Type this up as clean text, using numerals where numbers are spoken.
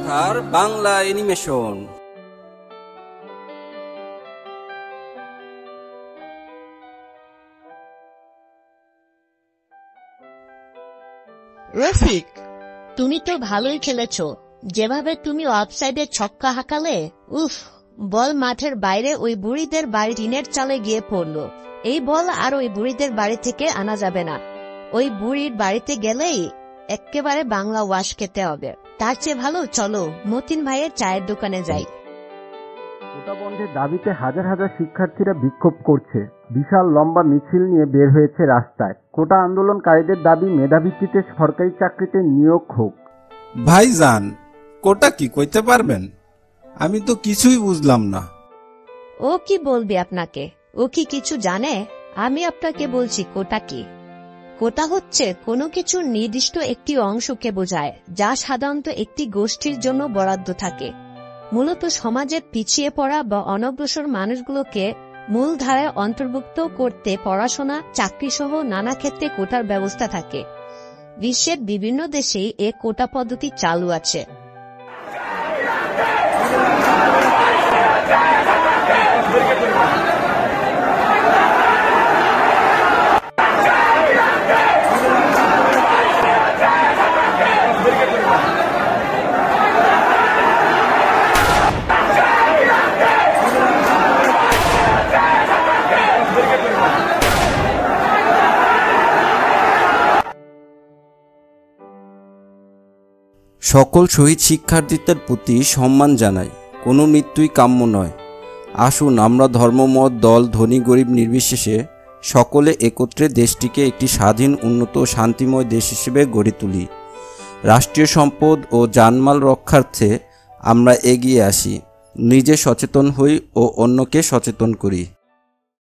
কথার বাংলা অ্যানিমেশন। রফিক, তুমি তো ভালোই খেলেছো। যেভাবে তুমি অফসাইডে ছক্কা হাঁকালে, উফ! বল মাঠের বাইরে ওই বুড়িদের বাড়ি টিনের চালে গিয়ে পড়লো। এই বল আর ওই বুড়িদের বাড়ি থেকে আনা যাবে না। ওই বুড়ির বাড়িতে গেলেই একেবারে বাংলা ওয়াশ খেতে হবে। তার চেয়ে ভালো চলো মতিন ভাইয়ের চায়ের দোকানে যাই। কোটা বন্ধের দাবিতে হাজার হাজার শিক্ষার্থীরা বিক্ষোভ করছে। বিশাল লম্বা মিছিল নিয়ে বের হয়েছে রাস্তায়। কোটা আন্দোলনকারীদের দাবি মেধাভিত্তিতে সরকারি চাকরিতে নিয়োগ হোক। ভাইজান, কোটা কি কইতে পারবেন? আমি তো কিছুই বুঝলাম না। ও কি বলবে আপনাকে? ও কি কিছু জানে? আমি আপনাকে বলছি কোটা কি। কোটা হচ্ছে কোনো কিছুর নির্দিষ্ট একটি অংশকে বোঝায়, যা সাধারণত একটি গোষ্ঠীর জন্য বরাদ্দ থাকে। মূলত সমাজের পিছিয়ে পড়া বা অনগ্রসর মানুষগুলোকে মূলধারায় অন্তর্ভুক্ত করতে পড়াশোনা, চাকরিসহ নানা ক্ষেত্রে কোটার ব্যবস্থা থাকে। বিশ্বের বিভিন্ন দেশেই এ কোটা পদ্ধতি চালু আছে। সকল শহীদ শিক্ষার্থীদের প্রতি সম্মান জানাই। কোনো মৃত্যুই কাম্য নয়। আসুন আমরা ধর্মমত, দল, ধনী গরিব নির্বিশেষে সকলে একত্রে দেশটিকে একটি স্বাধীন, উন্নত ও শান্তিময় দেশ হিসেবে গড়ে তুলি। রাষ্ট্রীয় সম্পদ ও জানমাল রক্ষার্থে আমরা এগিয়ে আসি। নিজে সচেতন হই ও অন্যকে সচেতন করি।